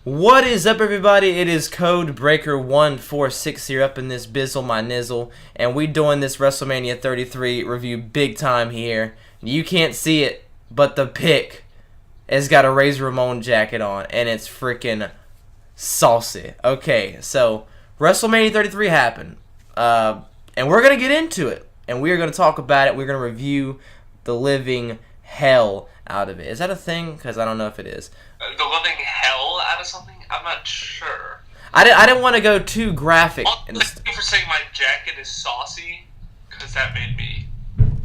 What is up, everybody? It is Code Breaker 146 up in this bizzle my nizzle, and we doing this WrestleMania 33 review big time here. You can't see it, but the pic has got a Razor Ramon jacket on, and it's freaking saucy. Okay, so WrestleMania 33 happened, and we're gonna get into it, and we are gonna talk about it. We're gonna review the living hell out of it. Is that a thing? Because I don't know if it is. The living hell out of something? I'm not sure. I didn't want to go too graphic. Thank you for saying my jacket is saucy, because that made me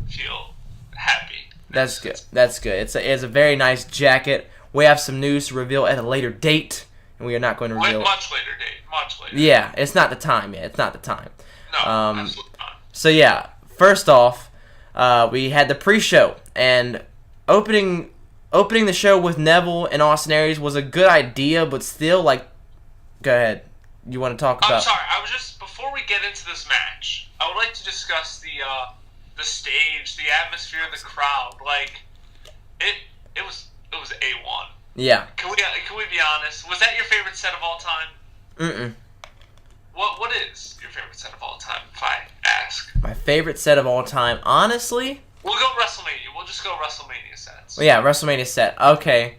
feel happy. That's good. That's good. It's a very nice jacket. We have some news to reveal at a later date, and we are not going to reveal much later date. Much later. Yeah, it's not the time yet. It's not the time. No, absolutely not. So yeah, first off, we had the pre-show, and opening the show with Neville and Austin Aries was a good idea, but still, like, go ahead. You want to talk about? I'm sorry. Before we get into this match, I would like to discuss the stage, the atmosphere, the crowd. Like, it was A1. Yeah. Can we be honest? Was that your favorite set of all time? Mm-mm. What is your favorite set of all time, if I ask? My favorite set of all time, honestly? We'll go WrestleMania. We'll just go WrestleMania sets. Well, yeah, WrestleMania set. Okay.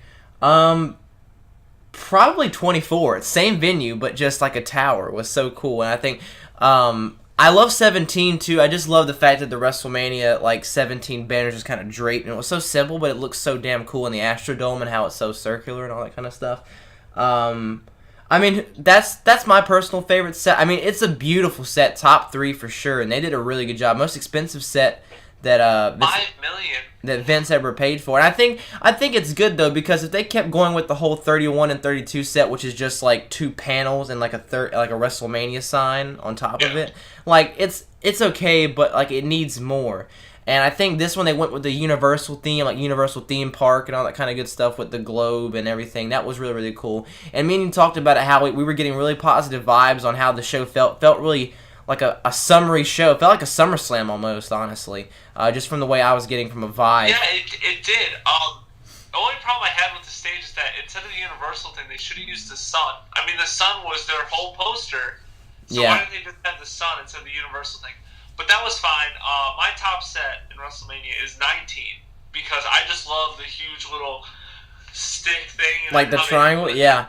Probably 24. Same venue, but just like a tower was so cool. And I think, I love 17 too. I just love the fact that the WrestleMania, like, 17 banners just kind of draped. And it was so simple, but it looks so damn cool in the Astrodome and how it's so circular and all that kind of stuff. I mean, that's my personal favorite set. I mean, it's a beautiful set. Top 3 for sure. And they did a really good job. Most expensive set that $5 million that Vince ever paid for. And I think it's good though, because if they kept going with the whole 31 and 32 set, which is just like 2 panels and like a WrestleMania sign on top of it, like it's okay, but like it needs more. And I think this one they went with the Universal theme, like Universal theme park and all that kind of good stuff with the globe and everything. That was really, really cool. And me and you talked about it, how we were getting really positive vibes on how the show felt really like a summery show. It felt like a SummerSlam almost, honestly, just from the way I was getting from a vibe. Yeah, it did. The only problem I had with the stage is that instead of the Universal thing, they should have used the sun. I mean, the sun was their whole poster, so why didn't they just have the sun instead of the Universal thing? But that was fine. My top set in WrestleMania is 19, because I just love the huge little stick thing. Like the triangle, yeah.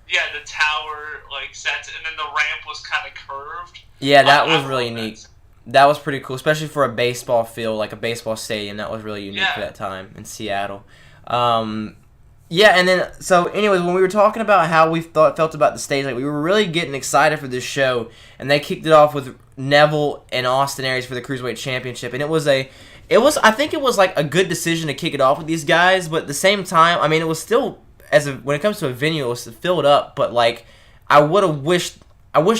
Yeah, the tower, like, sets, and then the ramp was kind of curved. Yeah, that was really neat. That was pretty cool, especially for a baseball field, like a baseball stadium. That was really unique for that time in Seattle. Yeah, and then, so anyways, when we were talking about how we felt about the stage, like, we were really getting excited for this show, and they kicked it off with Neville and Austin Aries for the Cruiserweight Championship, and I think it was like a good decision to kick it off with these guys, but at the same time, I mean, it was still, when it comes to a venue, it was filled up, but like, I wish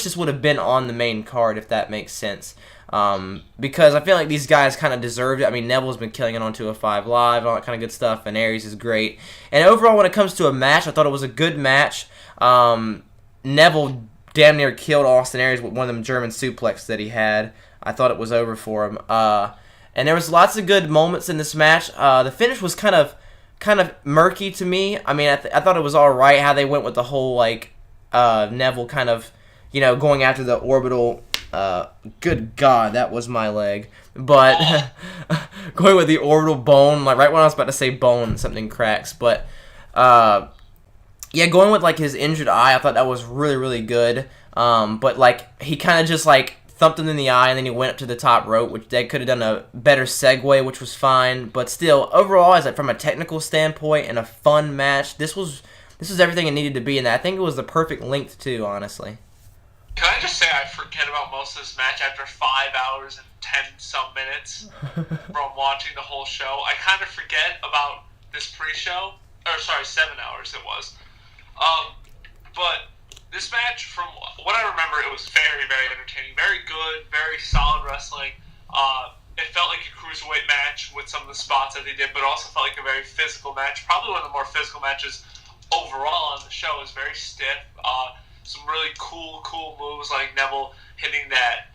this would have been on the main card, if that makes sense. Because I feel like these guys kind of deserved it. I mean, Neville's been killing it on 205 Live, all that kind of good stuff, and Aries is great. And overall, when it comes to a match, I thought it was a good match. Neville damn near killed Austin Aries with one of them German suplex that he had. I thought it was over for him. And there was lots of good moments in this match. The finish was kind of murky to me. I mean, I thought it was all right how they went with the whole, like, Neville kind of, going after the orbital. Good God, that was my leg. But going with the orbital bone, like right when I was about to say bone, something cracks. But yeah, going with like his injured eye, I thought that was really, really good. But like he kind of just like thumped him in the eye, and then he went up to the top rope, which they could have done a better segue, which was fine. But still, overall, as like from a technical standpoint and a fun match, this was everything it needed to be, and I think it was the perfect length too, honestly. Can I just say I forget about most of this match after 5 hours and 10-some minutes from watching the whole show. I kind of forget about this pre-show. Or, sorry, 7 hours it was. But this match, from what I remember, it was very, very entertaining. Very good, very solid wrestling. It felt like a cruiserweight match with some of the spots that they did, but also felt like a very physical match. Probably one of the more physical matches overall on the show. It was very stiff. Some really cool moves, like Neville hitting that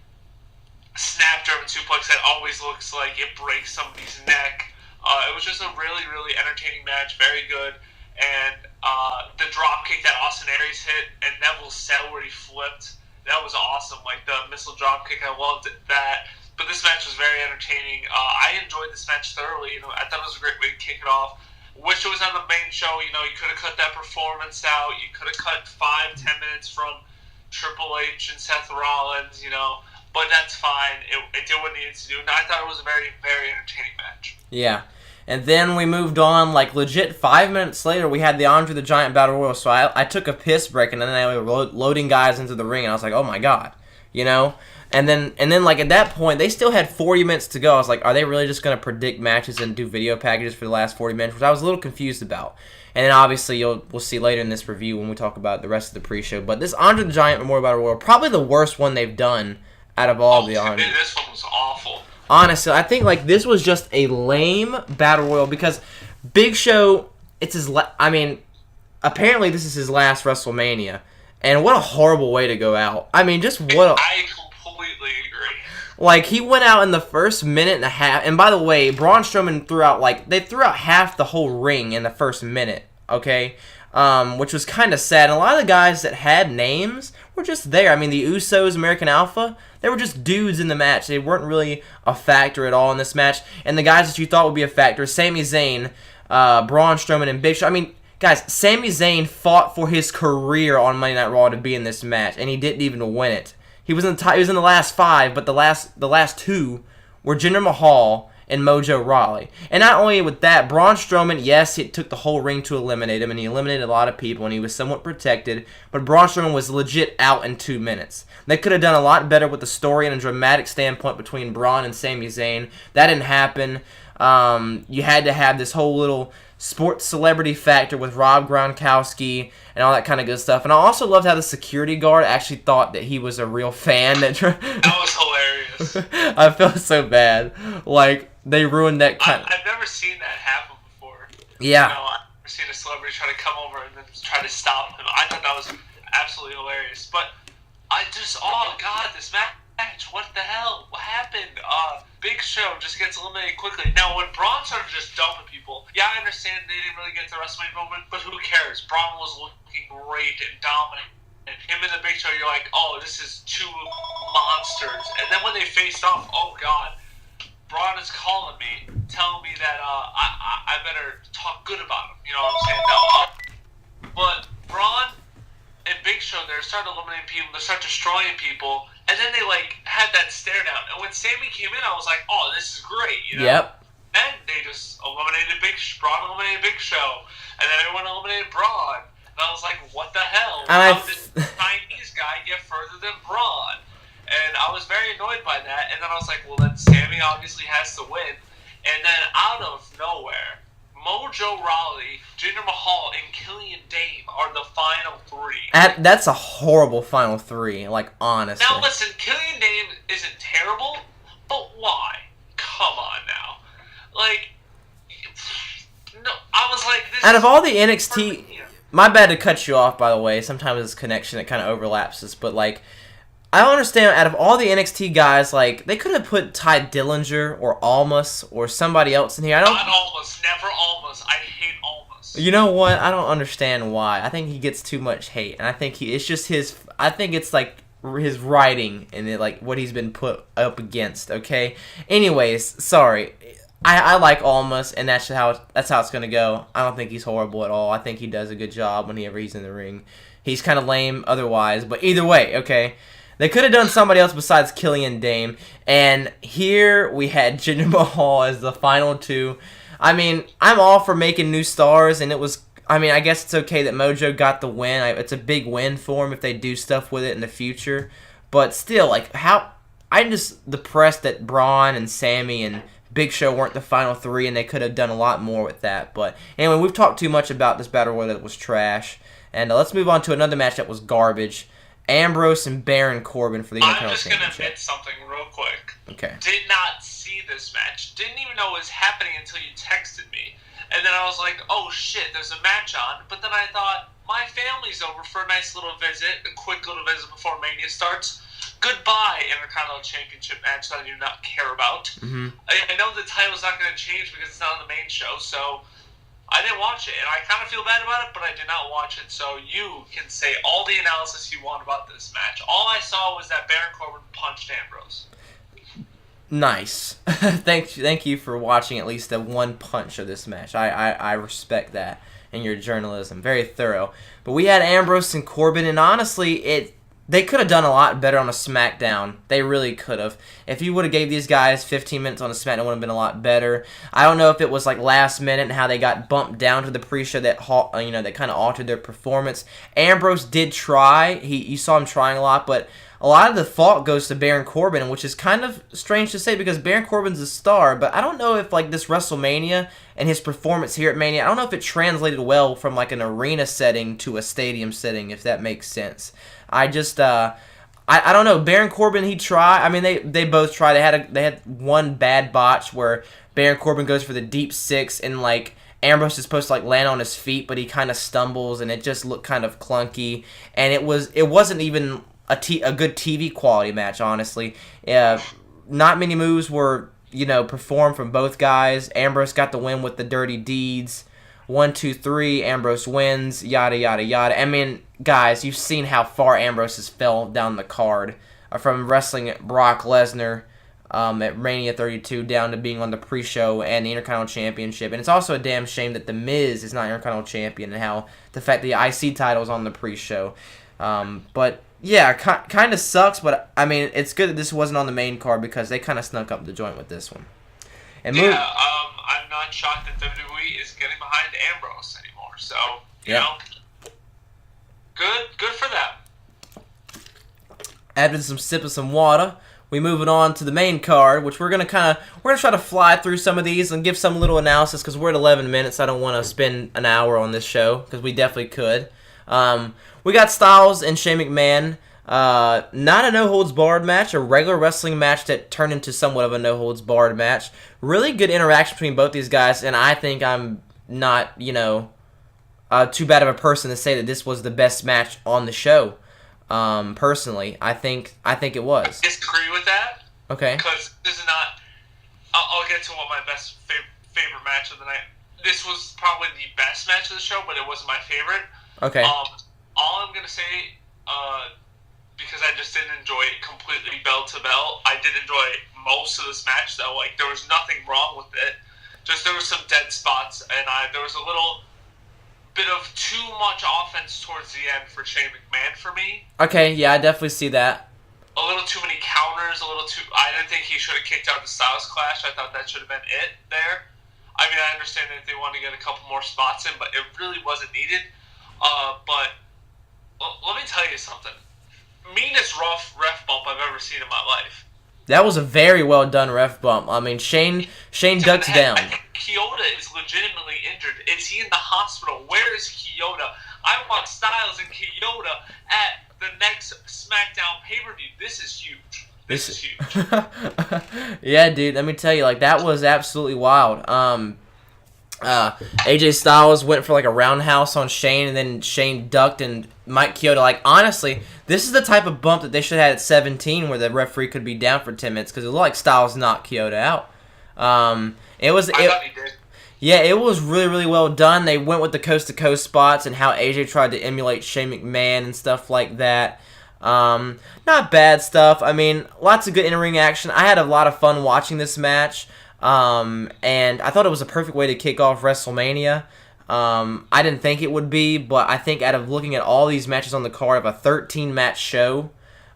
snap German suplex that always looks like it breaks somebody's neck. It was just a really, really entertaining match, very good. And the drop kick that Austin Aries hit and Neville sell where he flipped. That was awesome. Like the missile dropkick, I loved that. But this match was very entertaining. I enjoyed this match thoroughly. I thought it was a great way to kick it off. Wish it was on the main show. You could have cut that performance out. You could have cut 5-10 minutes from Triple H and Seth Rollins. But that's fine. It did what it needed to do. And I thought it was a very, very entertaining match. Yeah. And then we moved on, legit 5 minutes later, we had the Andre the Giant Battle Royal. So I took a piss break, and then they were loading guys into the ring, and I was like, oh my god, And then, at that point, they still had 40 minutes to go. I was like, are they really just going to predict matches and do video packages for the last 40 minutes? Which I was a little confused about. And then, obviously, we'll see later in this review when we talk about the rest of the pre-show. But this Andre the Giant Memorial Battle Royal, probably the worst one they've done out of all the Andre. This one was awful. Honestly, I think, this was just a lame Battle Royal because Big Show, it's his... apparently this is his last WrestleMania. And what a horrible way to go out. I completely agree. He went out in the first minute and a half. And by the way, Braun Strowman threw out, they threw out half the whole ring in the first minute, okay? Which was kind of sad. And a lot of the guys that had names were just there. The Usos, American Alpha, they were just dudes in the match. They weren't really a factor at all in this match. And the guys that you thought would be a factor, Sami Zayn, Braun Strowman, and Big Show. Guys, Sami Zayn fought for his career on Monday Night Raw to be in this match, and he didn't even win it. He was in the last 5, but the last 2 were Jinder Mahal and Mojo Rawley. And not only with that, Braun Strowman, yes, it took the whole ring to eliminate him, and he eliminated a lot of people, and he was somewhat protected, but Braun Strowman was legit out in 2 minutes. They could have done a lot better with the story and a dramatic standpoint between Braun and Sami Zayn. That didn't happen. You had to have this whole little sports celebrity factor with Rob Gronkowski and all that kind of good stuff. And I also loved how the security guard actually thought that he was a real fan. That was hilarious. I felt so bad. They ruined that kind I've never seen that happen before. Yeah. I've never seen a celebrity try to come over and then try to stop him. I thought that was absolutely hilarious. But oh god, this match, what the hell? What happened? Big Show just gets eliminated quickly. Now, when Braun started just dumping people, yeah, I understand they didn't really get the WrestleMania moment, but who cares? Braun was looking great and dominant. And him and the Big Show, you're like, oh, this is 2 monsters. And then when they faced off, oh god, Braun is calling me, telling me that I better talk good about him. You know what I'm saying? No, but Braun and Big Show there started eliminating people, they started destroying people. And then they, had that stare down. And when Sami came in, I was like, oh, this is great, Yep. Then they just eliminated Braun eliminated Big Show. And then everyone eliminated Braun. And I was like, what the hell? How did the Chinese guy get further than Braun? And I was very annoyed by that. And then I was like, well, then Sami obviously has to win. And then out of nowhere, Mojo Rawley, Jinder Mahal, and Killian Dane are the final 3. That's a horrible final 3, honestly. Now listen, Killian Dane isn't terrible, but why? Come on now. No, I was like, this out of all the NXT... My bad to cut you off, by the way. Sometimes this connection, it kind of overlaps us, but, I don't understand, out of all the NXT guys, they could have put Ty Dillinger or Almas or somebody else in here. Not Almas, never Almas. I hate Almas. You know what? I don't understand why. I think he gets too much hate, and I think it's just his writing and what he's been put up against, okay? Anyways, sorry. I like Almas, and that's how it's going to go. I don't think he's horrible at all. I think he does a good job whenever he's in the ring. He's kind of lame otherwise, but either way, okay? They could have done somebody else besides Killian Dane. And here we had Jinder Mahal as the final 2. I'm all for making new stars, and it was... I guess it's okay that Mojo got the win. It's a big win for him if they do stuff with it in the future. But still, how... I'm just depressed that Braun and Sami and Big Show weren't the final 3, and they could have done a lot more with that. But anyway, we've talked too much about this Battle Royal that was trash. And let's move on to another match that was garbage. Ambrose and Baron Corbin for the Intercontinental Championship. I'm just going to admit something real quick. Okay. Did not see this match. Didn't even know it was happening until you texted me. And then I was like, oh shit, there's a match on. But then I thought, my family's over for a nice little visit, a quick little visit before Mania starts. Goodbye, Intercontinental Championship match that I do not care about. Mm-hmm. I know the title's not going to change because it's not on the main show, so I didn't watch it, and I kind of feel bad about it, but I did not watch it, so you can say all the analysis you want about this match. All I saw was that Baron Corbin punched Ambrose. Nice. Thank you for watching at least the one punch of this match. I respect that in your journalism. Very thorough. But we had Ambrose and Corbin, and honestly, they could have done a lot better on a SmackDown. They really could have. If you would have gave these guys 15 minutes on a SmackDown, it would have been a lot better. I don't know if it was like last minute and how they got bumped down to the pre-show that that kind of altered their performance. Ambrose did try. You saw him trying a lot, but a lot of the fault goes to Baron Corbin, which is kind of strange to say because Baron Corbin's a star, but I don't know if like this WrestleMania and his performance here at Mania, I don't know if it translated well from like an arena setting to a stadium setting, if that makes sense. I just, I don't know. Baron Corbin, he tried. I mean, they both tried. They had one bad botch where Baron Corbin goes for the deep six and like Ambrose is supposed to like land on his feet, but he kind of stumbles and it just looked kind of clunky. And it wasn't even a good TV quality match, honestly. Not many moves were performed from both guys. Ambrose got the win with the dirty deeds. 1, 2, 3, Ambrose wins, yada, yada, yada. I mean, guys, you've seen how far Ambrose has fell down the card from wrestling Brock Lesnar at Mania 32 down to being on the pre-show and the Intercontinental Championship. And it's also a damn shame that The Miz is not Intercontinental Champion and how the fact the IC title is on the pre-show. But, yeah, kind of sucks, but, I mean, it's good that this wasn't on the main card because they kind of snuck up the joint with this one. And I'm not shocked that WWE is getting behind Ambrose anymore. So, you know, good for them. After some sip of some water, we moving on to the main card, which we're gonna try to fly through some of these and give some little analysis because we're at 11 minutes. I don't want to spend an hour on this show because we definitely could. We got Styles and Shane McMahon. Not a no-holds-barred match, a regular wrestling match that turned into somewhat of a no-holds-barred match. Really good interaction between both these guys, and I think I'm not, too bad of a person to say that this was the best match on the show. Personally, I think it was. I disagree with that. Okay. Because this is not. I'll get to what my best favorite match of the night. This was probably the best match of the show, but it wasn't my favorite. Okay. All I'm gonna say, because I just didn't enjoy it completely bell to bell. I did enjoy most of this match, though. Like, there was nothing wrong with it. Just there were some dead spots, and there was a little bit of too much offense towards the end for Shane McMahon for me. Okay, yeah, I definitely see that. A little too many counters, I didn't think he should have kicked out the Styles Clash. I thought that should have been it there. I mean, I understand that they wanted to get a couple more spots in, but it really wasn't needed. But let me tell you something. Meanest ref bump I've ever seen in my life. That was a very well done ref bump. I mean, Shane ducks down. I think Kyoto is legitimately injured. Is he in the hospital? Where is Kyoto? I want Styles and Kyoto at the next SmackDown pay-per-view. This is huge. This is huge. Yeah, dude. Let me tell you, like, that was absolutely wild. AJ Styles went for like a roundhouse on Shane, and then Shane ducked, and Mike Chioda, like, honestly, this is the type of bump that they should have had at 17 where the referee could be down for 10 minutes because it looked like Styles knocked Chioda out. I thought he did. Yeah, it was really, really well done. They went with the coast-to-coast spots and how AJ tried to emulate Shane McMahon and stuff like that. Not bad stuff. I mean, lots of good in-ring action. I had a lot of fun watching this match. And I thought it was a perfect way to kick off WrestleMania. I didn't think it would be, but I think out of looking at all these matches on the card of a 13-match show,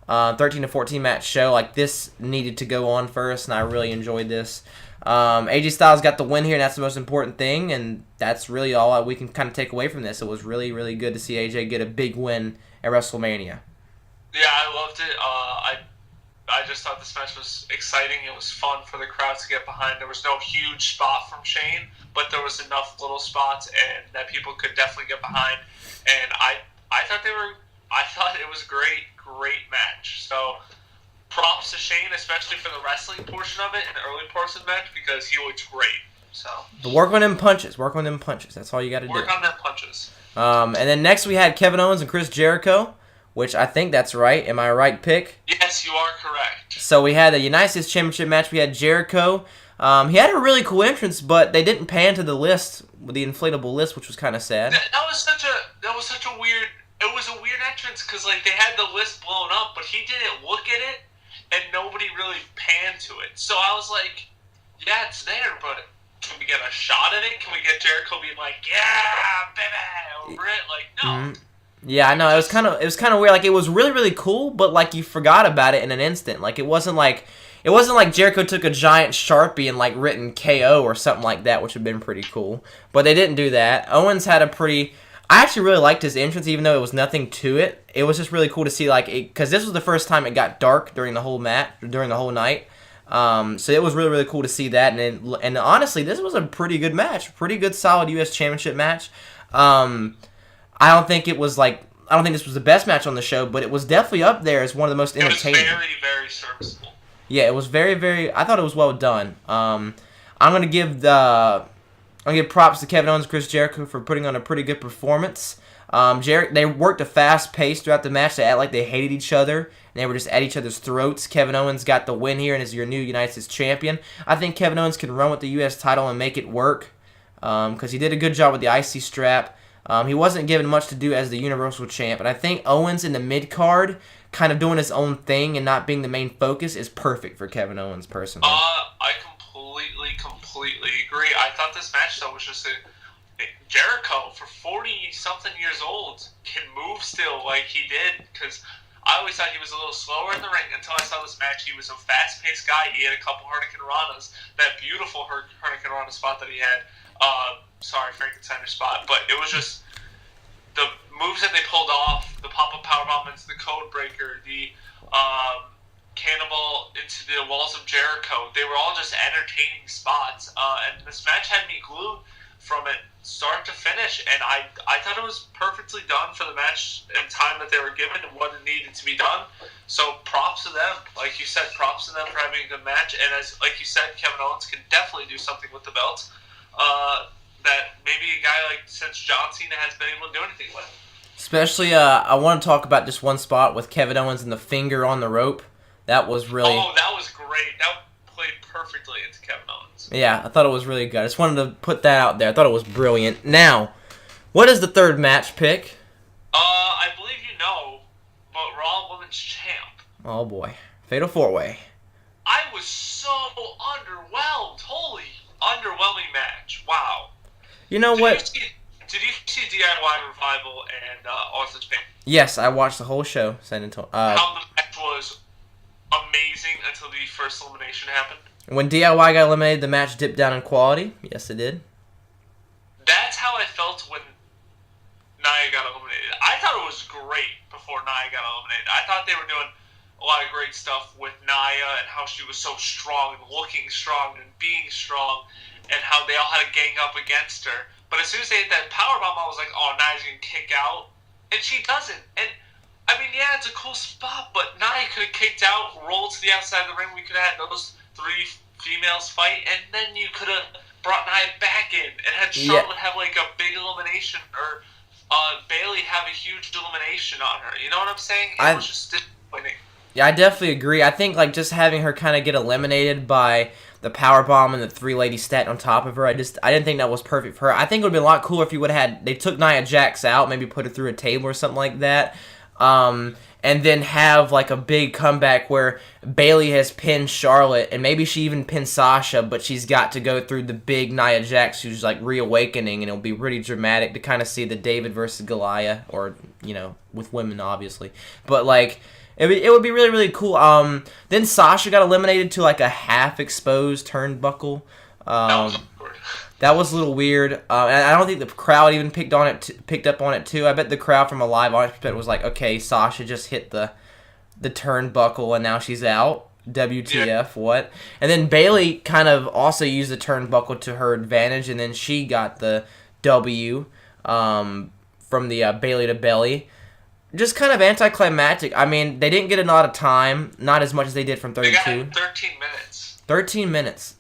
13 to 14-match show, like, this needed to go on first, and I really enjoyed this. AJ Styles got the win here, and that's the most important thing, and that's really all we can kind of take away from this. It was really, really good to see AJ get a big win at WrestleMania. Yeah, I loved it. I just thought this match was exciting. It was fun for the crowd to get behind. There was no huge spot from Shane, but there was enough little spots and that people could definitely get behind. And I thought it was a great match. So props to Shane, especially for the wrestling portion of it and the early portion of the match, because he looked great. So work on them punches. That's all you got to do. Work on them punches. And then next we had Kevin Owens and Chris Jericho, which I think that's right. Am I right, pick? Yes, you are correct. So we had the United States Championship match. We had Jericho. He had a really cool entrance, but they didn't pan to the list with the inflatable list, which was kind of sad. That was such a weird. It was a weird entrance because like they had the list blown up, but he didn't look at it, and nobody really panned to it. So I was like, yeah, it's there, but can we get a shot at it? Can we get Jericho being like, yeah, baby, over it? Like, no. Mm-hmm. Yeah, I know. It was kind of weird. Like, it was really, really cool, but like you forgot about it in an instant. Like, it wasn't like Jericho took a giant Sharpie and like written KO or something like that, which would have been pretty cool. But they didn't do that. Owens had a pretty. I actually really liked his entrance, even though it was nothing to it. It was just really cool to see, like, because this was the first time it got dark during the whole night. So it was really, really cool to see that. And honestly, this was a pretty good match, pretty good, solid U.S. Championship match. I don't think this was the best match on the show, but it was definitely up there as one of the most entertaining. It was very, very serviceable. Yeah, it was very, very. I thought it was well done. I'm gonna give props to Kevin Owens and Chris Jericho for putting on a pretty good performance. They worked a fast pace throughout the match. They acted like they hated each other, and they were just at each other's throats. Kevin Owens got the win here and is your new United States champion. I think Kevin Owens can run with the U.S. title and make it work because he did a good job with the IC strap. He wasn't given much to do as the Universal Champ, and I think Owens in the mid-card kind of doing his own thing and not being the main focus is perfect for Kevin Owens, personally. I completely agree. I thought this match, though, was just Jericho, for 40-something years old, can move still like he did, because I always thought he was a little slower in the ring until I saw this match. He was a fast-paced guy. He had a couple Hurricane Ranas, that beautiful Hurricane Rana spot that he had. Sorry, Frankensteiner spot, but it was just the moves that they pulled off, the pop-up powerbomb into the code breaker, the cannonball into the walls of Jericho. They were all just entertaining spots, and this match had me glued from it start to finish, and I thought it was perfectly done for the match and time that they were given and what it needed to be done. So props to them. Like you said, props to them for having a good match, and as like you said, Kevin Owens can definitely do something with the belt that maybe a guy like since John Cena has been able to do anything with. Especially, I want to talk about just one spot with Kevin Owens and the finger on the rope. That was really... Oh, that was great. That played perfectly into Kevin Owens. Yeah, I thought it was really good. I just wanted to put that out there. I thought it was brilliant. Now, what is the third match pick? I believe you know, but Raw Women's Champ. Oh, boy. Fatal 4-Way. I was so underwhelmed. Holy underwhelming match. Wow. You know what? Did you see DIY Revival and Austin Spain? Yes, I watched the whole show. San Antonio. How the match was amazing until the first elimination happened. When DIY got eliminated, the match dipped down in quality. Yes, it did. That's how I felt when Nia got eliminated. I thought it was great before Nia got eliminated. I thought they were doing a lot of great stuff with Nia and how she was so strong and looking strong and being strong and how they all had to gang up against her. But as soon as they hit that powerbomb, I was like, oh, Nia's going to kick out. And she doesn't. And, I mean, yeah, it's a cool spot, but Nia could have kicked out, rolled to the outside of the ring. We could have had those three females fight, and then you could have brought Nia back in and had Charlotte have, like, a big elimination or Bayley have a huge elimination on her. You know what I'm saying? It was just disappointing. Yeah, I definitely agree. I think like just having her kind of get eliminated by the powerbomb and the three-lady stat on top of her, I didn't think that was perfect for her. I think it would have been a lot cooler if you would have had, they took Nia Jax out, maybe put her through a table or something like that, and then have like a big comeback where Bayley has pinned Charlotte, and maybe she even pinned Sasha, but she's got to go through the big Nia Jax who's like reawakening, and it'll be really dramatic to kind of see the David versus Goliath, or, you know, with women obviously. But like... It would be really, really cool. Then Sasha got eliminated to like a half-exposed turnbuckle. That was a little weird. And I don't think the crowd even picked up on it too. I bet the crowd from a live audience perspective was like, okay, Sasha just hit the turnbuckle and now she's out. WTF, what? And then Bayley kind of also used the turnbuckle to her advantage, and then she got the W from the Bayley to belly. Just kind of anticlimactic. I mean, they didn't get a lot of time, not as much as they did from 32. They got 13 minutes. 13 minutes.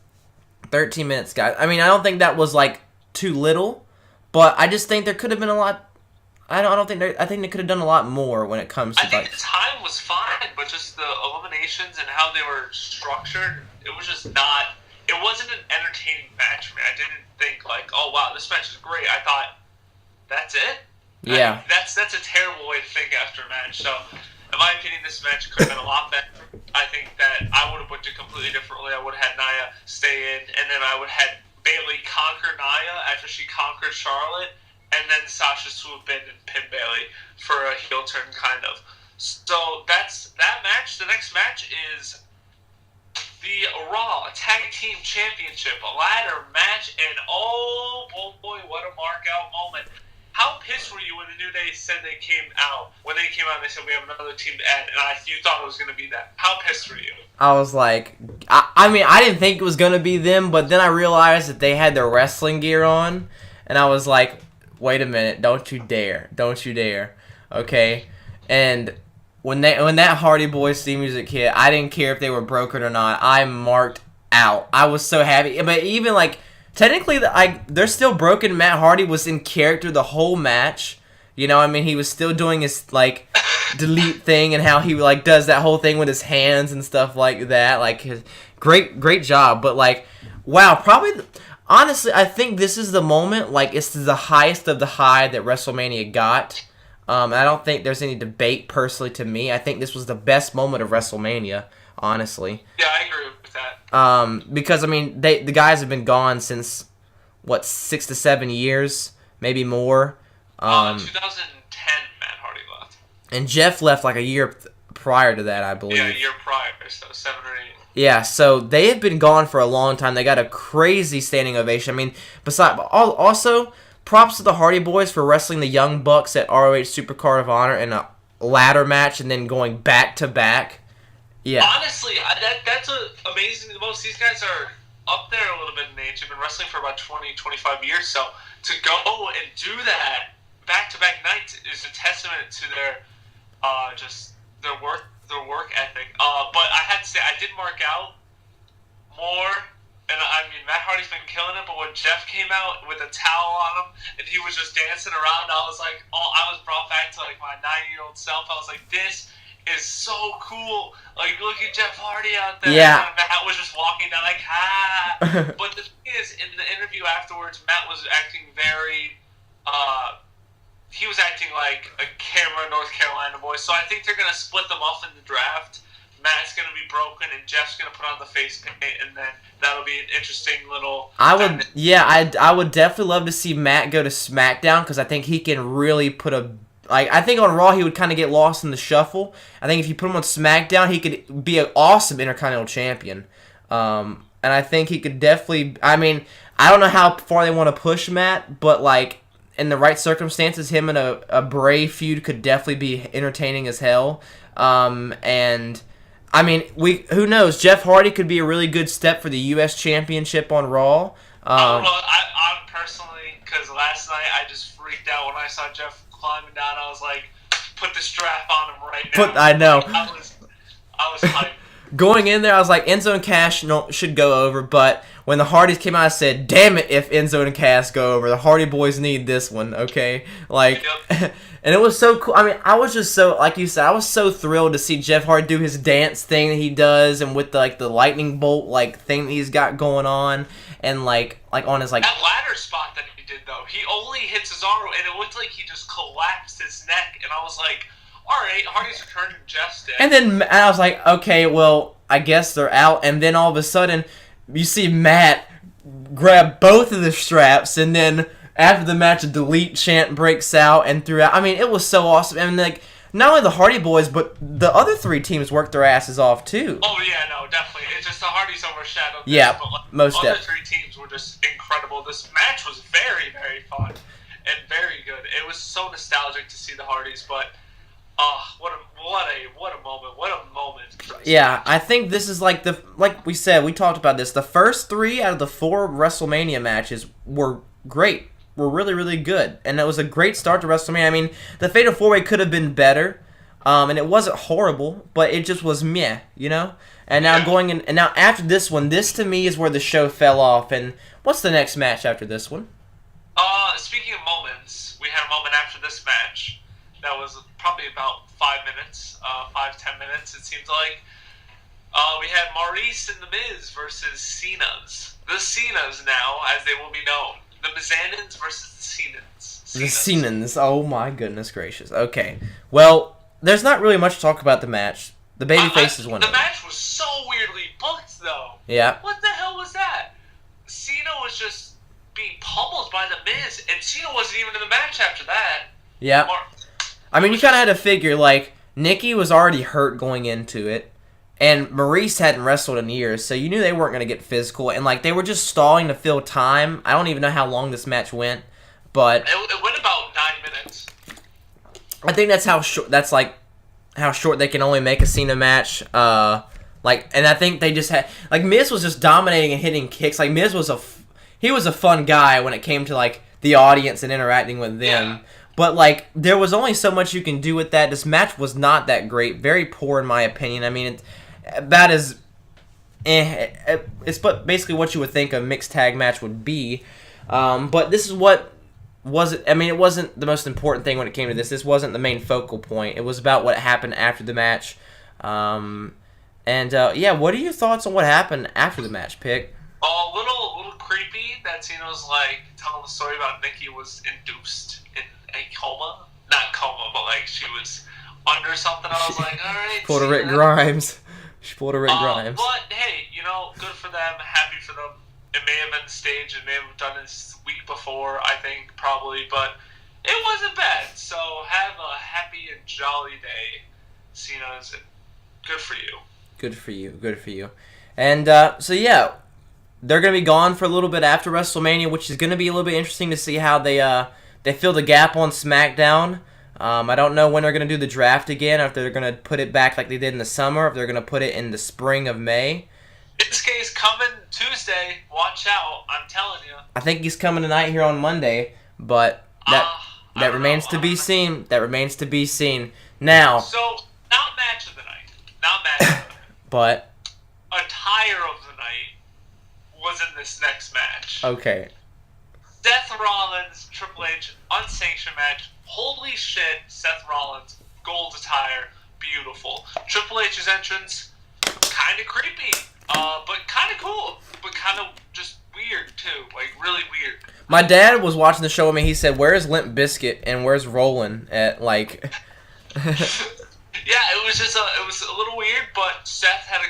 13 minutes, guys. I mean, I don't think that was, like, too little, but I just think there could have been a lot... I think they could have done a lot more when it comes to, I think the time was fine, but just the eliminations and how they were structured, it was just not it wasn't an entertaining match for me. I didn't think like, oh wow, this match is great. I thought, that's it? Yeah. I mean, that's a terrible way to think after a match. So, in my opinion, this match could have been a lot better. I think that I would have booked it completely differently. I would have had Nia stay in, and then I would have had Bayley conquer Nia after she conquered Charlotte, and then Sasha swoop in and pin Bayley for a heel turn, kind of. So that's that match. The next match is the Raw Tag Team Championship, a ladder match, and oh boy, what a mark out moment. How pissed were you when the New Day said they came out? When they came out and they said we have another team to add, and you thought it was going to be that. How pissed were you? I was like, I mean, I didn't think it was going to be them, but then I realized that they had their wrestling gear on, and I was like, wait a minute, don't you dare, okay? And when that Hardy Boys theme music hit, I didn't care if they were broken or not. I marked out. I was so happy. But even like technically, they're still broken. Matt Hardy was in character the whole match. You know, I mean, he was still doing his like delete thing and how he like does that whole thing with his hands and stuff like that. Like his great job. But like, wow, probably. Honestly, I think this is the moment. Like, it's the highest of the high that WrestleMania got. I don't think there's any debate personally to me. I think this was the best moment of WrestleMania, honestly. Yeah, I agree with that. Because I mean, the guys have been gone since what 6 to 7 years, maybe more. 2010, Matt Hardy left. And Jeff left like a year prior to that, I believe. Yeah, a year prior, so 7 or 8. Yeah, so they have been gone for a long time. They got a crazy standing ovation. I mean, also. Props to the Hardy Boys for wrestling the Young Bucks at ROH Supercard of Honor in a ladder match and then going back to back. Yeah. Honestly, that's amazing. Most of these guys are up there a little bit in age. They've been wrestling for about 20, 25 years. So to go and do that back to back nights is a testament to their work ethic. But I had to say I did mark out more. And I mean, Matt Hardy's been killing it, but when Jeff came out with a towel on him and he was just dancing around, I was like, I was brought back to like my 9-year-old self. I was like, this is so cool. Like, look at Jeff Hardy out there. Yeah. And Matt was just walking down like, But the thing is, in the interview afterwards, Matt was acting very, he was acting like a Cameron, North Carolina boy. So I think they're going to split them off in the draft. Matt's going to be broken, and Jeff's going to put on the face paint, and then that'll be an interesting little... I would definitely love to see Matt go to SmackDown, because I think he can really put a... Like, I think on Raw he would kind of get lost in the shuffle. I think if you put him on SmackDown, he could be an awesome Intercontinental Champion. And I think he could definitely... I mean, I don't know how far they want to push Matt, but, like, in the right circumstances, him and a Bray feud could definitely be entertaining as hell. And... I mean, who knows? Jeff Hardy could be a really good step for the U.S. Championship on Raw. I'm personally, because last night I just freaked out when I saw Jeff climbing down. I was like, put the strap on him right now. I know. I was hyped. Going in there, I was like, Enzo and Cash should go over, but when the Hardys came out, I said, damn it if Enzo and Cash go over. The Hardy Boys need this one, okay? Like... Yep. And it was so cool. I mean, I was just so, like you said, I was so thrilled to see Jeff Hardy do his dance thing that he does, and with the lightning bolt thing that he's got going on, and like on his that ladder spot that he did though, he only hit Cesaro, and it looked like he just collapsed his neck, and I was like, all right, Hardy's returning Jeff's dead. And then I was like, okay, well, I guess they're out, and then all of a sudden, you see Matt grab both of the straps, and then. After the match, a delete chant breaks out and throughout. I mean, it was so awesome. I mean, like, not only the Hardy Boys, but the other 3 teams worked their asses off, too. Oh, yeah, no, definitely. It's just the Hardys overshadowed this. Yeah, but, like, most definitely. The other 3 teams were just incredible. This match was very, very fun and very good. It was so nostalgic to see the Hardys, but what a moment. What a moment. Yeah, I think this is like we said, we talked about this. The first 3 out of the 4 WrestleMania matches were great. Were really, really good. And it was a great start to WrestleMania. I mean, the Fatal 4-Way could have been better. And it wasn't horrible, but it just was meh, you know? And now now after this one, this to me is where the show fell off. And what's the next match after this one? Speaking of moments, we had a moment after this match that was probably about 5 minutes, 5-10 minutes, it seems like. We had Maryse and The Miz versus Cena's. The Cenas now, as they will be known. The Mizanins versus the Cenans. The Cenans. Oh my goodness gracious. Okay. Well, there's not really much to talk about the match. The babyfaces won. The match was so weirdly booked, though. Yeah. What the hell was that? Cena was just being pummeled by The Miz, and Cena wasn't even in the match after that. Yeah. I mean, you kind of had to figure, like, Nikki was already hurt going into it, and Maryse hadn't wrestled in years, so you knew they weren't going to get physical, and, like, they were just stalling to fill time. I don't even know how long this match went, but... It went about 9 minutes. I think that's how short... That's, like, how short they can only make a Cena match. Like, and I think they just had... Like, Miz was just dominating and hitting kicks. Like, Miz was he was a fun guy when it came to, like, the audience and interacting with them. Yeah. But, like, there was only so much you can do with that. This match was not that great. Very poor, in my opinion. I mean, it's about as... It's basically what you would think a mixed tag match would be. But this is what... I mean, it wasn't the most important thing when it came to this. This wasn't the main focal point. It was about what happened after the match. Yeah, what are your thoughts on what happened after the match, Pick? A little creepy that Cena was, like, telling the story about Nikki was induced in a coma. Not coma, but, like, she was under something. I was like, all right. Pulled a Rick Grimes. She pulled a Rick Grimes. But, hey, you know, good for them. Happy for them. It may have been staged. It may have done this week before, I think, probably. But it wasn't bad. So have a happy and jolly day, Cena's. Good for you. Good for you. Good for you. And, so, yeah. They're going to be gone for a little bit after WrestleMania, which is going to be a little bit interesting to see how they fill the gap on SmackDown. I don't know when they're going to do the draft again, or if they're going to put it back like they did in the summer, or if they're going to put it in the spring of May. This case coming Tuesday. Watch out. I'm telling you. I think he's coming tonight here on Monday, but that remains to be seen. That remains to be seen. Now. So, not match of the night. Not match of the night. But. Attire of the night was in this next match. Okay. Seth Rollins, Triple H, unsanctioned match. Holy shit, Seth Rollins, gold attire, beautiful. Triple H's entrance, kind of creepy, but kind of cool, but kind of just weird too, like really weird. My dad was watching the show with me. He said, "Where's Limp Bizkit and where's Rollin?" At like. Yeah, it was a little weird, but Seth had a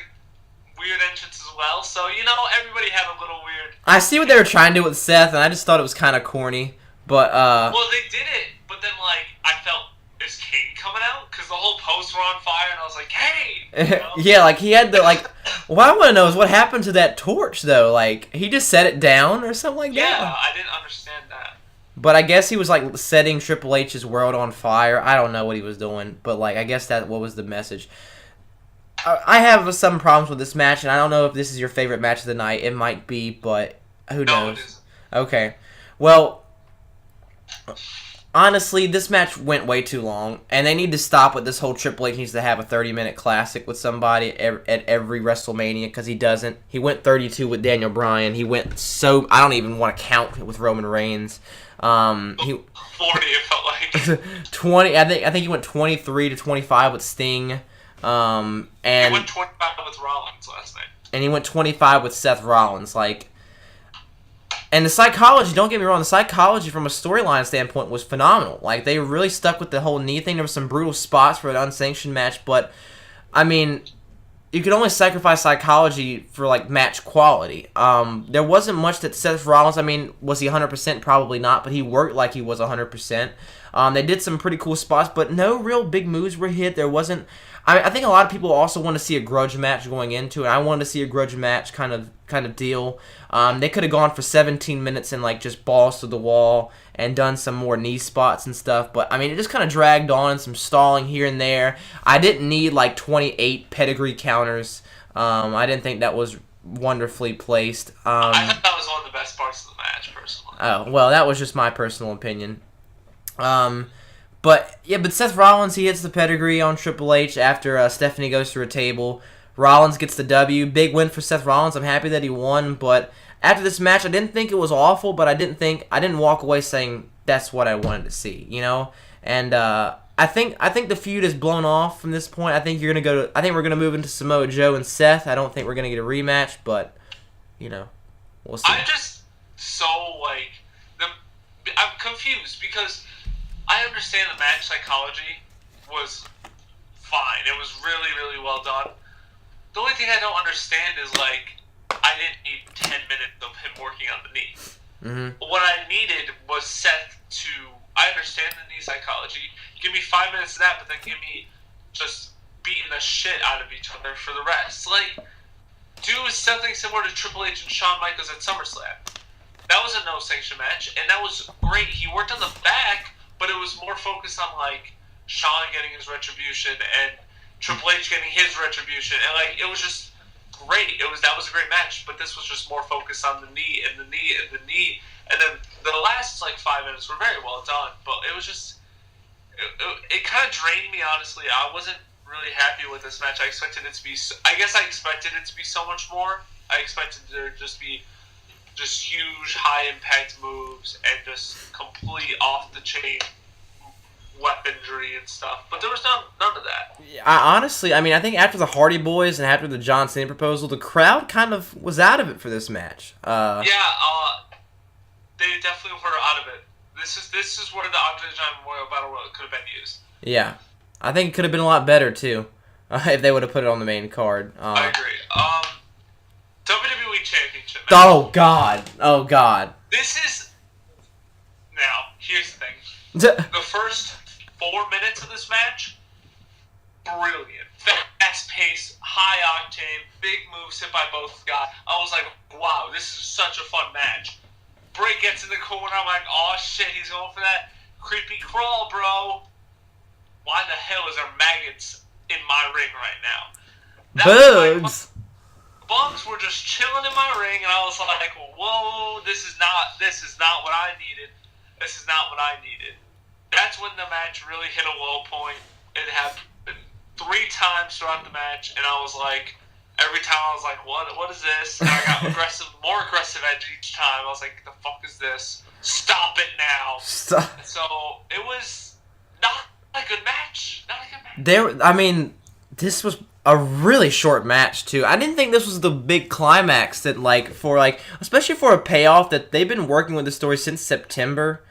weird entrance as well, so you know everybody had a little weird. I see what they were trying to do with Seth, and I just thought it was kind of corny. But well, they did it, but then like I felt, is King coming out? Because the whole posts were on fire, and I was like, hey. You know? Yeah, like he had the like. What I want to know is what happened to that torch though. Like he just set it down or something like that. Yeah, I didn't understand that. But I guess he was like setting Triple H's world on fire. I don't know what he was doing, but like I guess what was the message. I have some problems with this match, and I don't know if this is your favorite match of the night. It might be, but who knows? No, it isn't. Okay. Well, honestly, this match went way too long, and they need to stop with this whole Triple H needs to have a 30-minute classic with somebody at every WrestleMania, because he doesn't. He went 32 with Daniel Bryan. He went I don't even want to count with Roman Reigns. 40, it felt like. 20. I think he went 23 to 25 with Sting. And he went 25 with Rollins last night. And he went 25 with Seth Rollins. Like, and the psychology, don't get me wrong, the psychology from a storyline standpoint was phenomenal. Like, they really stuck with the whole knee thing. There were some brutal spots for an unsanctioned match, but, I mean, you could only sacrifice psychology for, like, match quality. There wasn't much that Seth Rollins, I mean, was he 100%? Probably not, but he worked like he was 100%. They did some pretty cool spots, but no real big moves were hit. There wasn't... I think a lot of people also want to see a grudge match going into it. I wanted to see a grudge match kind of deal. They could have gone for 17 minutes and like just balls to the wall and done some more knee spots and stuff. But I mean, it just kind of dragged on and some stalling here and there. I didn't need like 28 pedigree counters. I didn't think that was wonderfully placed. I thought that was one of the best parts of the match, personally. Oh well, that was just my personal opinion. But Seth Rollins, he hits the pedigree on Triple H after Stephanie goes through a table. Rollins gets the W. Big win for Seth Rollins. I'm happy that he won. But after this match, I didn't think it was awful, but I didn't walk away saying that's what I wanted to see, you know? And I think the feud is blown off from this point. I think we're gonna move into Samoa Joe and Seth. I don't think we're gonna get a rematch, but we'll see. I'm just so I'm confused because I understand the match psychology was fine. It was really, really well done. The only thing I don't understand is I didn't need 10 minutes of him working on the knee. Mm-hmm. What I needed was Seth to. I understand the knee psychology. Give me 5 minutes of that, but then give me just beating the shit out of each other for the rest. Do something similar to Triple H and Shawn Michaels at SummerSlam. That was a no-sanction match, and that was great. He worked on the back, but it was more focused on Shawn getting his retribution and Triple H getting his retribution, and it was just great. That was a great match, but this was just more focused on the knee and the knee and the knee, and then the last 5 minutes were very well done, but it was just it kind of drained me, honestly. I wasn't really happy with this match. I expected it to be so much more. I expected there to just be huge high impact moves and just complete off the chain weaponry and stuff, but there was none of that. Honestly, I think after the Hardy Boys and after the John Cena proposal, the crowd kind of was out of it for this match. They definitely were out of it. This is where the Andre the Giant Memorial Battle Royal could have been used. Yeah, I think it could have been a lot better too if they would have put it on the main card. I agree. WWE Championship match. Oh God. This is now. Here's the thing. The first 4 minutes of this match, brilliant. Fast-paced, high-octane, big moves hit by both guys. I was like, wow, this is such a fun match. Bray gets in the corner. I'm like, oh, shit, he's going for that creepy crawl, bro. Why the hell is there maggots in my ring right now? Bugs! Bugs were just chilling in my ring, and I was like, whoa, this is not what I needed. This is not what I needed. That's when the match really hit a low point. It happened 3 times throughout the match, and I was like, every time I was like, what is this? And I got more aggressive at each time. I was like, the fuck is this? Stop it now. Stop. So it was not a good match. Not a good match. This was a really short match too. I didn't think this was the big climax that especially for a payoff that they've been working with the story since September.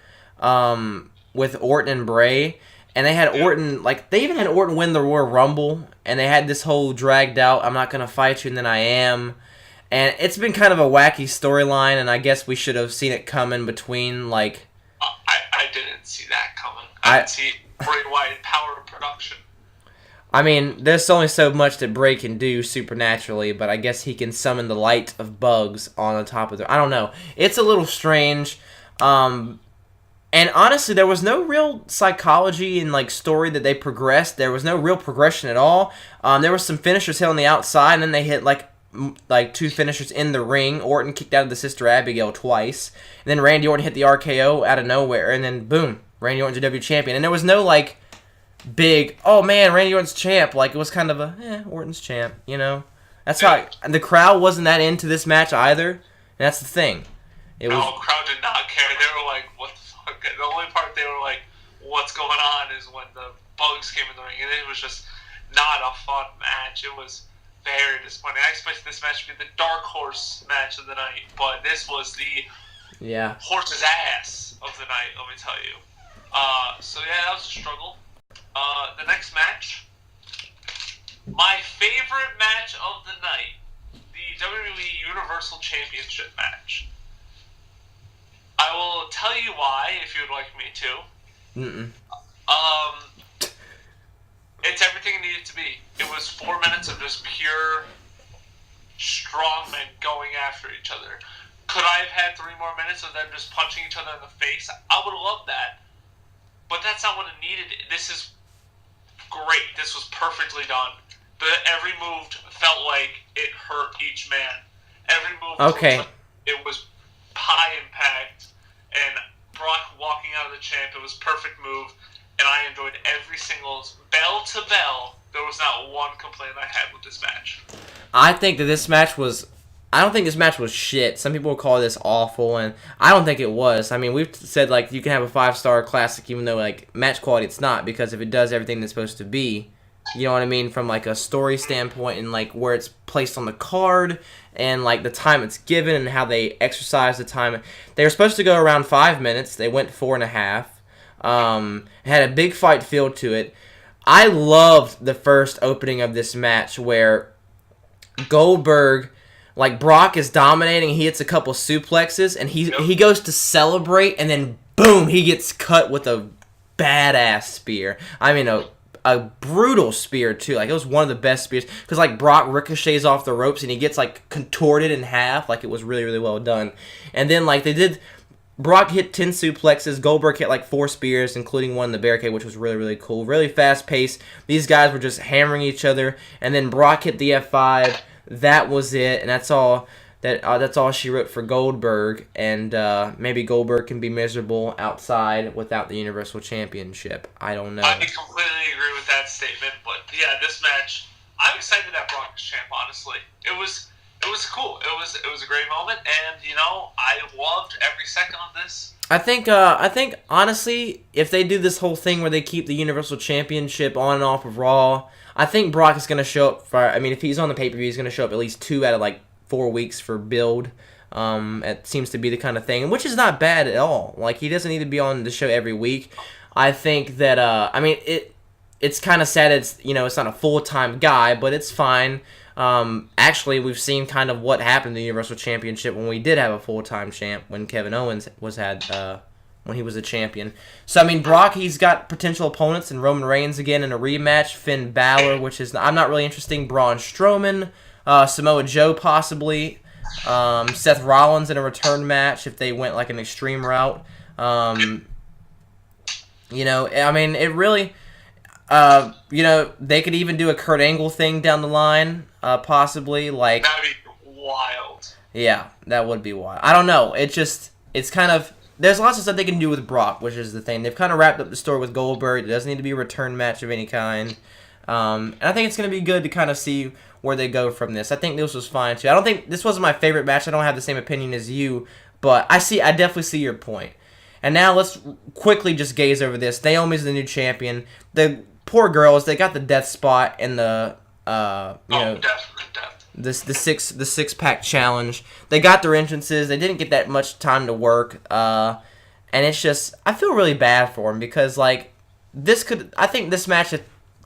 With Orton and Bray, and they had Orton, they even had Orton win the Royal Rumble, and they had this whole dragged out, I'm not going to fight you, and then I am, and it's been kind of a wacky storyline, and I guess we should have seen it coming between, I didn't see that coming. I didn't see Bray Wyatt power of production. There's only so much that Bray can do supernaturally, but I guess he can summon the light of bugs on the top of I don't know. It's a little strange, and honestly, there was no real psychology and story that they progressed. There was no real progression at all. There was some finishers hit on the outside, and then they hit 2 finishers in the ring. Orton kicked out of the Sister Abigail twice, and then Randy Orton hit the RKO out of nowhere, and then boom, Randy Orton's a WWE champion. And there was no big, oh man, Randy Orton's champ. It was kind of Orton's champ, That's why the crowd wasn't that into this match either, and that's the thing. The crowd did not care. They were like, what the fuck? The only part they were like, what's going on is when the bugs came in the ring, and it was just not a fun match. It was very disappointing. I expected this match to be the dark horse match of the night, but this was the horse's ass of the night, let me tell you. That was a struggle. The next match, my favorite match of the night, the WWE Universal Championship match. I will tell you why, if you would like me to. It's everything it needed to be. It was 4 minutes of just pure strongmen going after each other. Could I have had 3 more minutes of them just punching each other in the face? I would have loved that. But that's not what it needed. This is great. This was perfectly done. Every move felt like it hurt each man. Every move it was high impact. And Brock walking out of the champ, it was perfect move, and I enjoyed every single bell to bell. There was not one complaint I had with this match. I think that this match was I don't think this match was shit. Some people will call this awful, and I don't think it was. I mean, we've said, like, you can have a 5-star classic even though, like, match quality it's not, because if it does everything it's supposed to be, you know what I mean, from, like, a story standpoint and, like, where it's placed on the card and, like, the time it's given and how they exercise the time. They were supposed to go around 5 minutes. They went 4.5. It had a big fight feel to it. I loved the first opening of this match where Goldberg, like, Brock is dominating, he hits a couple suplexes, and he goes to celebrate, and then boom, he gets cut with a badass spear. I mean, a brutal spear too. Like, it was one of the best spears, because, like, Brock ricochets off the ropes and he gets, like, contorted in half. Like, it was really, really well done. And then, like, Brock hit 10 suplexes. Goldberg hit, like, 4 spears, including one in the barricade, which was really, really cool. Really fast paced. These guys were just hammering each other. And then Brock hit the F5. That was it, and that's all. That's all she wrote for Goldberg. And maybe Goldberg can be miserable outside without the Universal Championship. I don't know. I completely agree with that statement. But yeah, this match, I'm excited that Brock is champ. Honestly, it was cool. It was a great moment, and you know, I loved every second of this. I think honestly, if they do this whole thing where they keep the Universal Championship on and off of Raw, I think Brock is going to show up for, I mean, if he's on the pay-per-view, he's going to show up at least 2 out of, like, 4 weeks for build. It seems to be the kind of thing, which is not bad at all. Like, he doesn't need to be on the show every week. I think that, I mean, it's kind of sad it's not a full-time guy, but it's fine. Actually, we've seen kind of what happened in the Universal Championship when we did have a full-time champ, when Kevin Owens when he was a champion. So, I mean, Brock, he's got potential opponents in Roman Reigns again in a rematch, Finn Balor, which is, I'm not really interested, Braun Strowman, Samoa Joe possibly, Seth Rollins in a return match if they went, like, an extreme route. You know, I mean, it really, you know, they could even do a Kurt Angle thing down the line, possibly, like... That'd be wild. Yeah, that would be wild. I don't know, it's kind of... There's lots of stuff they can do with Brock, which is the thing. They've kind of wrapped up the story with Goldberg. It doesn't need to be a return match of any kind. And I think it's going to be good to kind of see where they go from this. I think this was fine, too. I don't think... This wasn't my favorite match. I don't have the same opinion as you. But I definitely see your point. And now let's quickly just gaze over this. Naomi's the new champion. The poor girls, they got the death spot in the... Death. The 6-pack challenge. They got their entrances. They didn't get that much time to work. And it's just, I feel really bad for them because, like, I think this match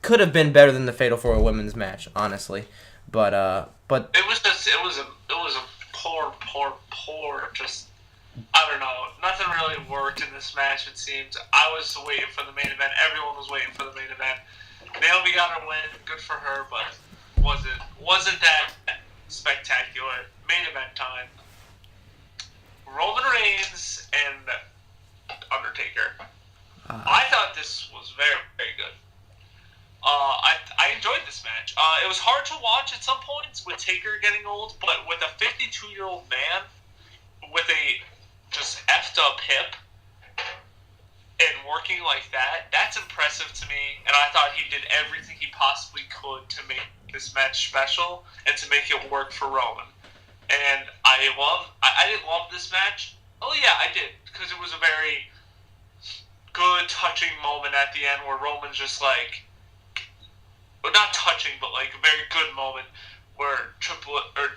could have been better than the Fatal 4 Women's match, honestly. But it was a poor, just, I don't know, nothing really worked in this match, it seems. I was waiting for the main event. Everyone was waiting for the main event. Naomi got her win. Good for her, but wasn't that spectacular. Main event time. Roman Reigns and Undertaker. I thought this was very, very good. I enjoyed this match. It was hard to watch at some points with Taker getting old, but with a 52-year-old man with a just effed up hip and working like that, that's impressive to me. And I thought he did everything he possibly could to make this match special and to make it work for Roman. And I didn't love this match. Oh yeah, I did, because it was a very good, touching moment at the end where Roman's just like, well, not touching, but like a very good moment where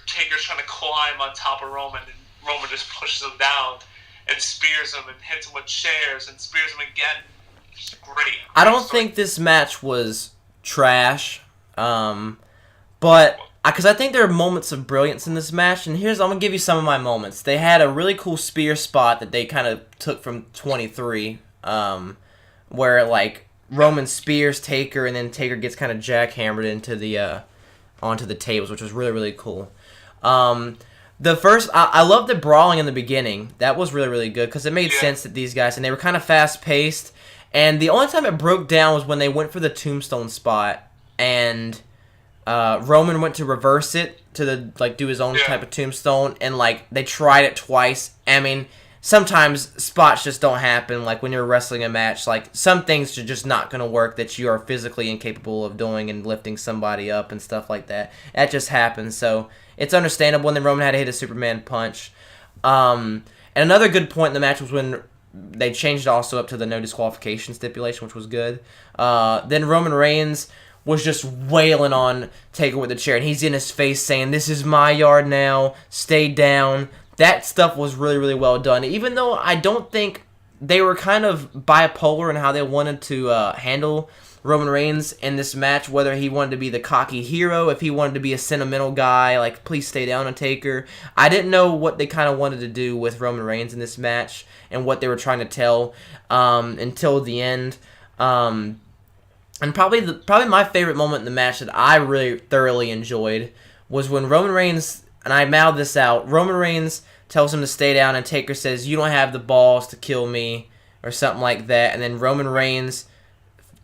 Taker's trying to climb on top of Roman, and Roman just pushes him down and spears him and hits him with chairs and spears him again. It's great. I don't think this match was trash, but because I think there are moments of brilliance in this match, and I'm gonna give you some of my moments. They had a really cool spear spot that they kind of took from 23, where like Roman spears Taker, and then Taker gets kind of jackhammered into onto the tables, which was really, really cool. I love the brawling in the beginning. That was really, really good because it made sense that these guys, and they were kind of fast paced. And the only time it broke down was when they went for the tombstone spot, and Roman went to reverse it to do his own type of tombstone, and like they tried it twice. I mean, sometimes spots just don't happen. Like when you're wrestling a match, like some things are just not going to work that you are physically incapable of doing and lifting somebody up and stuff like that. That just happens. So it's understandable. And then Roman had to hit a Superman punch. And another good point in the match was when they changed also up to the no disqualification stipulation, which was good. Then Roman Reigns was just wailing on Taker with the chair, and he's in his face saying, "This is my yard now, stay down." That stuff was really, really well done, even though I don't think they were kind of bipolar in how they wanted to handle Roman Reigns in this match, whether he wanted to be the cocky hero, if he wanted to be a sentimental guy, like, please stay down, Taker. I didn't know what they kind of wanted to do with Roman Reigns in this match and what they were trying to tell until the end. And probably my favorite moment in the match that I really thoroughly enjoyed was when Roman Reigns, and I mouthed this out, Roman Reigns tells him to stay down, and Taker says, "You don't have the balls to kill me," or something like that. And then Roman Reigns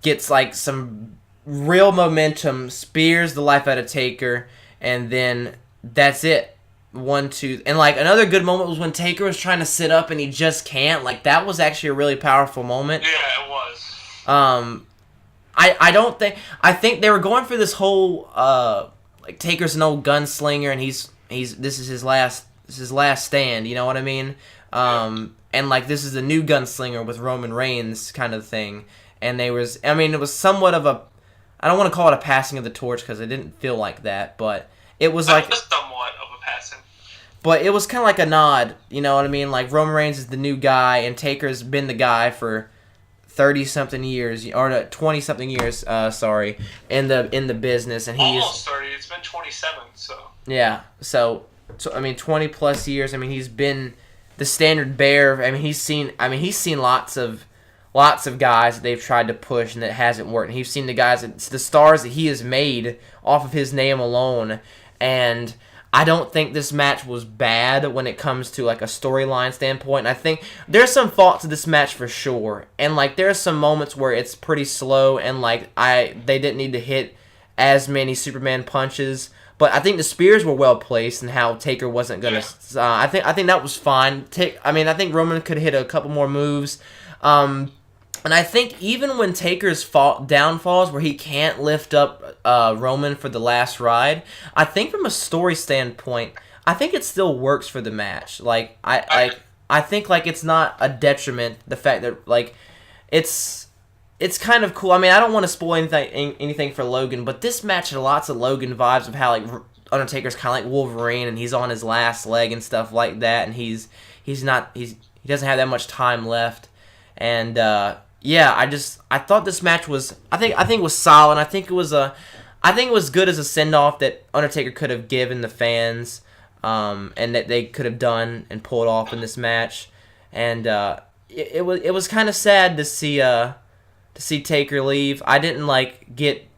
gets like some real momentum, spears the life out of Taker, and then that's it. 1, 2, and like another good moment was when Taker was trying to sit up and he just can't. Like that was actually a really powerful moment. Yeah, it was. I think they were going for this whole like Taker's an old gunslinger and this is his last stand, you know what I mean? And like this is the new gunslinger with Roman Reigns kind of thing. And it was somewhat of a, I don't want to call it a passing of the torch because it didn't feel like that, but it was like somewhat of a passing. But it was kind of like a nod, you know what I mean? Like Roman Reigns is the new guy and Taker's been the guy for 30-something years, or 20-something years, in the business, and he's almost 30. It's been 27, so yeah. So 20+ years. I mean, he's been the standard bearer. I mean, he's seen lots of guys that they've tried to push and that hasn't worked. And he's seen the stars that he has made off of his name alone, and I don't think this match was bad when it comes to like a storyline standpoint. And I think there's some faults to this match for sure. And like there's some moments where it's pretty slow and like they didn't need to hit as many Superman punches. But I think the spears were well placed and how Taker wasn't gonna. I think that was fine. I think Roman could hit a couple more moves. And I think even when Taker's downfalls where he can't lift up Roman for the last ride, I think from a story standpoint, I think it still works for the match. Like I think like it's not a detriment, the fact that like it's kind of cool. I mean, I don't want to spoil anything for Logan, but this match had lots of Logan vibes of how like Undertaker's kind of like Wolverine and he's on his last leg and stuff like that, and he doesn't have that much time left, and yeah, I thought this match was I think it was solid. I think it was good as a send off that Undertaker could have given the fans, and that they could have done and pulled off in this match, and it was kind of sad to see Taker leave. I didn't get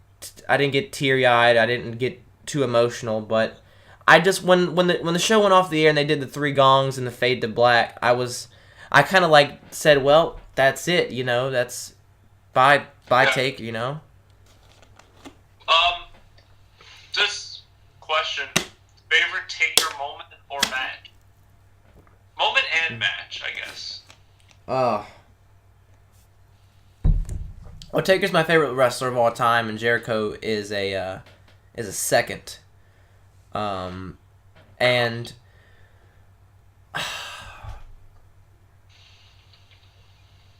teary eyed. I didn't get too emotional, but I just when the show went off the air and they did the 3 gongs and the fade to black, I kind of like said, well, that's it, you know. That's bye Taker, you know. This question: favorite Taker moment or match? Moment and match, I guess. Well, Taker's my favorite wrestler of all time, and Jericho is a second. And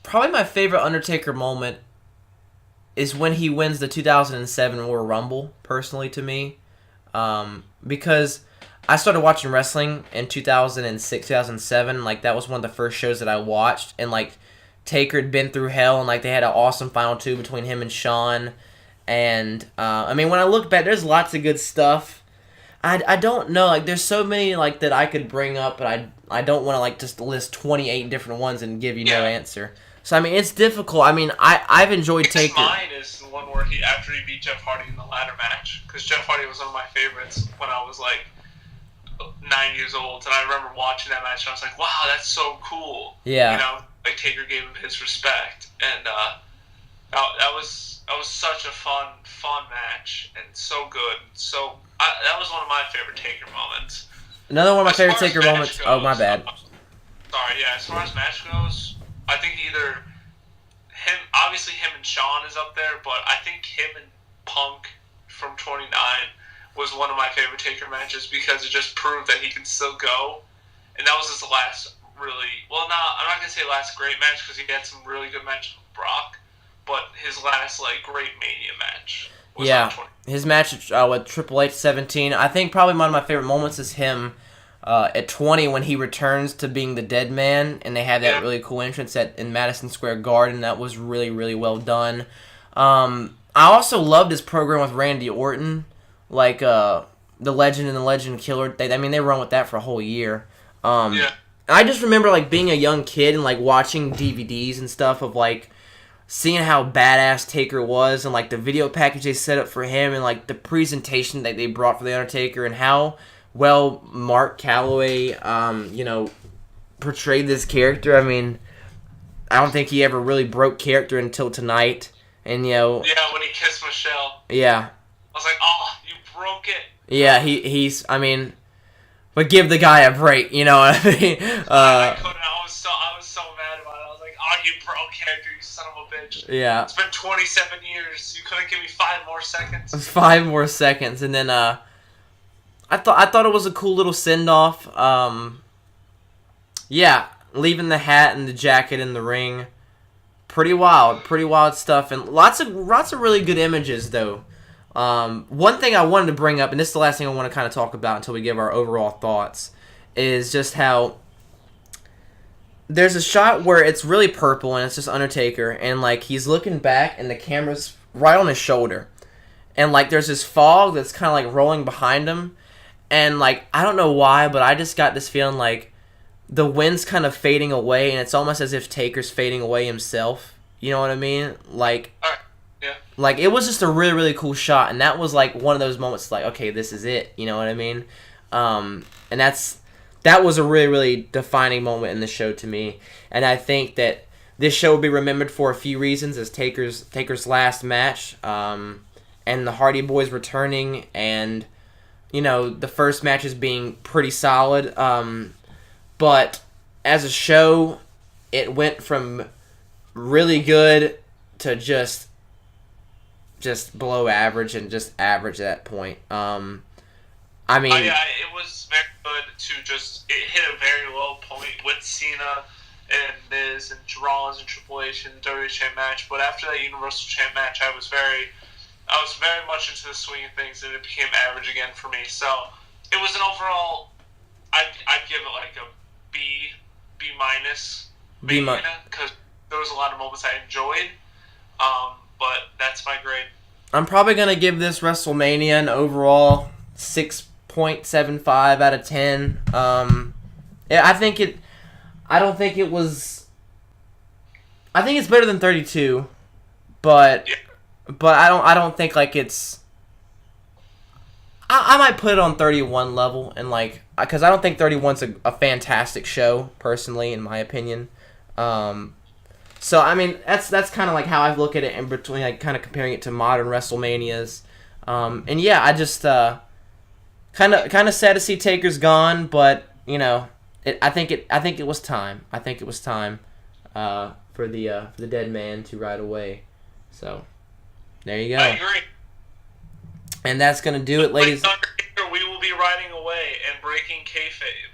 probably my favorite Undertaker moment is when he wins the 2007 Royal Rumble, personally to me. Because I started watching wrestling in 2006, 2007. Like, that was one of the first shows that I watched. And, like, Taker had been through hell, and, like, they had an awesome final 2 between him and Shawn. And, I mean, when I look back, there's lots of good stuff. I don't know. Like, there's so many, like, that I could bring up, but I don't want to, like, just list 28 different ones and give you no answer. So, I mean, it's difficult. I mean, I've enjoyed Taker. Mine is the one where after he beat Jeff Hardy in the ladder match, because Jeff Hardy was one of my favorites when I was, like, 9 years old, and I remember watching that match, and I was like, wow, that's so cool. Yeah. You know, like, Taker gave him his respect, and that was such a fun match, and so good. So, that was one of my favorite Taker moments. Another one of my favorite Taker moments. Oh, my bad. Sorry, yeah. As far as match goes, I think either obviously him and Shawn is up there, but I think him and Punk from 29 was one of my favorite Taker matches because it just proved that he can still go. And that was his last really, I'm not going to say last great match because he had some really good matches with Brock, but his last, great Mania match was on 20. His match with Triple H 17, I think probably one of my favorite moments is him at 20 when he returns to being the dead man, and they had that really cool entrance in Madison Square Garden. That was really, really well done. I also loved his program with Randy Orton, the Legend and the Legend Killer. They run with that for a whole year. I just remember being a young kid and watching DVDs and stuff of seeing how badass Taker was and the video package they set up for him and the presentation that they brought for the Undertaker and how well Mark Calloway portrayed this character. I mean, I don't think he ever really broke character until tonight. And when he kissed Michelle. Yeah. I was like, oh, you broke it. Yeah, he's but give the guy a break, you know what I mean? I couldn't. I was so mad about it. I was like, oh, you broke character, you son of a bitch. Yeah. It's been 27 years. You couldn't give me 5 more seconds. 5 more seconds, and then I thought it was a cool little send off. Leaving the hat and the jacket in the ring, pretty wild stuff, and lots of really good images though. One thing I wanted to bring up, and this is the last thing I want to kind of talk about until we give our overall thoughts, is just how there's a shot where it's really purple and it's just Undertaker, and he's looking back and the camera's right on his shoulder, and there's this fog that's kind of rolling behind him, and I don't know why, but I just got this feeling the wind's kind of fading away, and it's almost as if Taker's fading away himself. You know what I mean? Yeah. It was just a really, really cool shot, and that was one of those moments okay, this is it. You know what I mean? And that was a really, really defining moment in the show to me, and I think that this show will be remembered for a few reasons as Taker's last match, and the Hardy Boys returning, and the first matches being pretty solid. But as a show, it went from really good to just below average and just average at that point. It was very good to it hit a very low point with Cena and Miz and Rollins and Triple H and the WWE Champ match. But after that Universal Champ match, I was very much into the swing of things, and it became average again for me. So it was an overall, I'd give it a B minus, because there was a lot of moments I enjoyed. But that's my grade. I'm probably gonna give this WrestleMania an overall 6.75 out of 10. I think it's better than 32, but I don't think it's. I might put it on 31 level, and because I don't think 31's a fantastic show personally, in my opinion. So that's kind of how I look at it in between, kind of comparing it to modern WrestleManias. I just kind of sad to see Taker's gone, but I think it was time. I think it was time for the dead man to ride away. So there you go. I agree. And that's gonna do it, ladies. We will be riding away and breaking kayfabe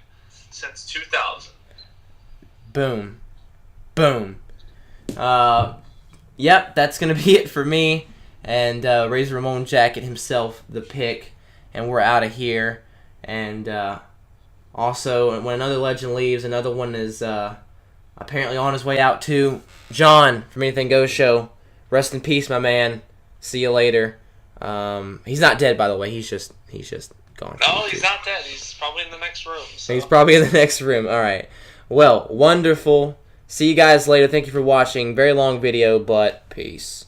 since 2000. Boom. Yep, that's gonna be it for me and Razor Ramon Jacket himself, the pick, and we're out of here. And also, when another legend leaves, another one is apparently on his way out too. John from Anything Goes Show, rest in peace, my man. See you later. He's not dead, by the way. He's just gone. No, he's not dead. He's probably in the next room. So. He's probably in the next room. All right. Well, wonderful. See you guys later. Thank you for watching. Very long video, but peace.